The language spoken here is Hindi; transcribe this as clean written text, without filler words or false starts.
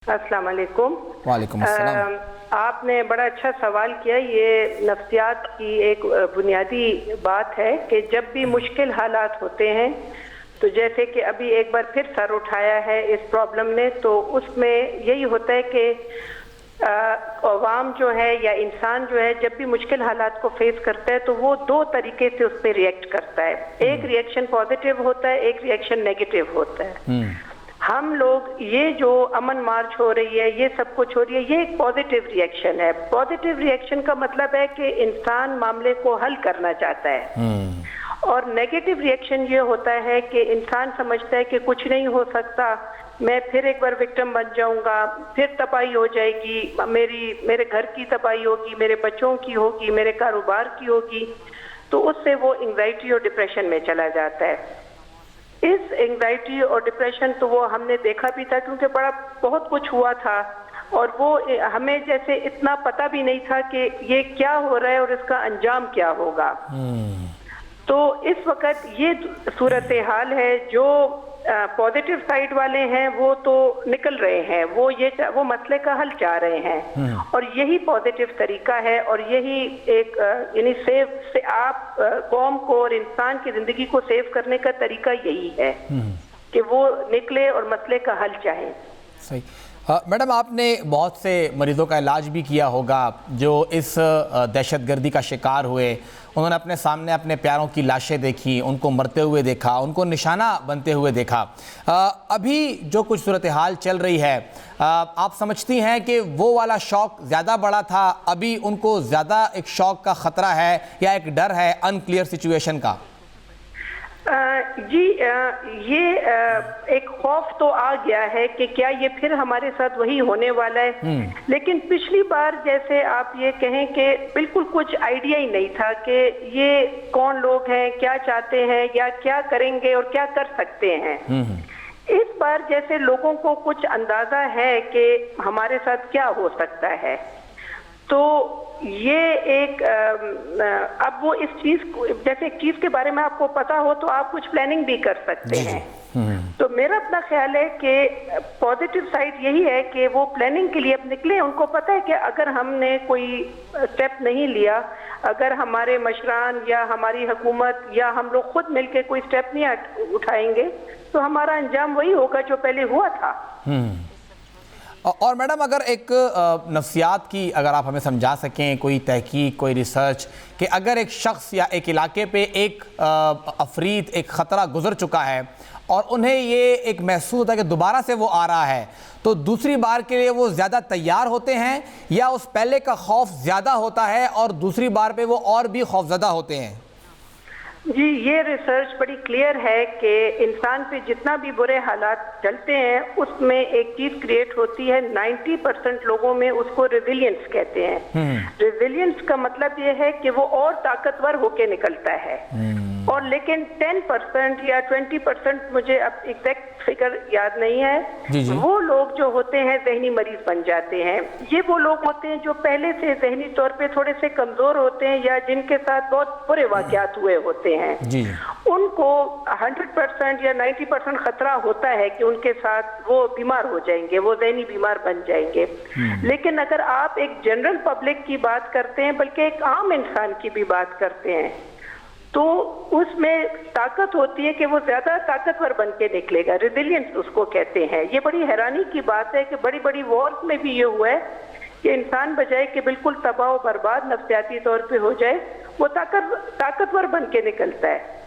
अस्सलाम वालेकुम। वालेकुम अस्सलाम। आपने बड़ा अच्छा सवाल किया। ये नफ्सियात की एक बुनियादी बात है कि जब भी मुश्किल हालात होते हैं, तो जैसे कि अभी एक बार फिर सर उठाया है इस प्रॉब्लम ने, तो उसमें यही होता है कि अवाम जो है या इंसान जो है जब भी मुश्किल हालात को फेस करता है तो वो दो तरीके से उस पर रिएक्ट करता है। एक रिएक्शन पॉजिटिव होता है, एक रिएक्शन नेगेटिव होता है। हम लोग ये जो अमन मार्च हो रही है, ये सब कुछ हो रही है, ये एक पॉजिटिव रिएक्शन है। पॉजिटिव रिएक्शन का मतलब है कि इंसान मामले को हल करना चाहता है। और नेगेटिव रिएक्शन ये होता है कि इंसान समझता है कि कुछ नहीं हो सकता, मैं फिर एक बार विक्टिम बन जाऊंगा, फिर तबाही हो जाएगी, मेरे घर की तबाही होगी, मेरे बच्चों की होगी, मेरे कारोबार की होगी। तो उससे वो एंग्जाइटी और डिप्रेशन में चला जाता है। इस एंग्जाइटी और डिप्रेशन तो वो हमने देखा भी था, क्योंकि बहुत कुछ हुआ था और वो हमें जैसे इतना पता भी नहीं था कि ये क्या हो रहा है और इसका अंजाम क्या होगा। तो इस वक्त ये सूरत हाल है। जो पॉजिटिव साइड वाले हैं वो तो निकल रहे हैं, वो मसले का हल चाह रहे हैं और यही पॉजिटिव तरीका है। और यही एक यानी सेव से आप कौम को और इंसान की जिंदगी को सेव करने का तरीका यही है कि वो निकले और मसले का हल चाहें। सही। मैडम, आपने बहुत से मरीज़ों का इलाज भी किया होगा जो इस दहशतगर्दी का शिकार हुए। उन्होंने अपने सामने अपने प्यारों की लाशें देखी, उनको मरते हुए देखा, उनको निशाना बनते हुए देखा। अभी जो कुछ सूरत हाल चल रही है, आप समझती हैं कि वो वाला शौक ज़्यादा बड़ा था, अभी उनको ज़्यादा एक शौक का ख़तरा है या एक डर है अनक्लियर सिचुएशन का? जी, ये एक खौफ तो आ गया है कि क्या ये फिर हमारे साथ वही होने वाला है। लेकिन पिछली बार जैसे आप ये कहें कि बिल्कुल कुछ आइडिया ही नहीं था कि ये कौन लोग हैं, क्या चाहते हैं या क्या करेंगे और क्या कर सकते हैं। इस बार जैसे लोगों को कुछ अंदाजा है कि हमारे साथ क्या हो सकता है, तो ये एक अब वो इस चीज को, जैसे एक चीज के बारे में आपको पता हो तो आप कुछ प्लानिंग भी कर सकते हैं। तो मेरा अपना ख्याल है कि पॉजिटिव साइड यही है कि वो प्लानिंग के लिए अब निकले। उनको पता है कि अगर हमने कोई स्टेप नहीं लिया, अगर हमारे मशरान या हमारी हुकूमत या हम लोग खुद मिलकर कोई स्टेप नहीं उठाएंगे तो हमारा अंजाम वही होगा जो पहले हुआ था। और मैडम, अगर एक नफ्सियात की अगर आप हमें समझा सकें, कोई तहकीक, कोई रिसर्च, कि अगर एक शख्स या एक इलाके पे एक अफरीद, एक ख़तरा गुजर चुका है और उन्हें ये एक महसूस होता है कि दोबारा से वो आ रहा है, तो दूसरी बार के लिए वो ज़्यादा तैयार होते हैं या उस पहले का खौफ ज़्यादा होता है और दूसरी बार पे वो और भी खौफज़दा होते हैं? जी, ये रिसर्च बड़ी क्लियर है कि इंसान पे जितना भी बुरे हालात चलते हैं उसमें एक चीज क्रिएट होती है। 90% लोगों में उसको रेजिलियंस कहते हैं। रेजिलियंस का मतलब ये है कि वो और ताकतवर होके निकलता है। और लेकिन 10% या 20%, मुझे अब एग्जैक्ट फिगर याद नहीं है, वो लोग जो होते हैं जहनी मरीज बन जाते हैं। ये वो लोग होते हैं जो पहले से जहनी तौर पे थोड़े से कमजोर होते हैं या जिनके साथ बहुत बुरे वाकयात हुए होते हैं। उनको 100% या 90% खतरा होता है कि उनके साथ वो बीमार हो जाएंगे, वो जहनी बीमार बन जाएंगे। लेकिन अगर आप एक जनरल पब्लिक की बात करते हैं, बल्कि एक आम इंसान की भी बात करते हैं, तो उसमें ताकत होती है कि वो ज्यादा ताकतवर बन के निकलेगा। रेजिलियंस उसको कहते हैं। ये बड़ी हैरानी की बात है कि बड़ी बड़ी वॉर्स में भी ये हुआ है कि इंसान बजाय कि बिल्कुल तबाह बर्बाद नफ्सियाती तौर पे हो जाए, वो ताकतवर बन के निकलता है।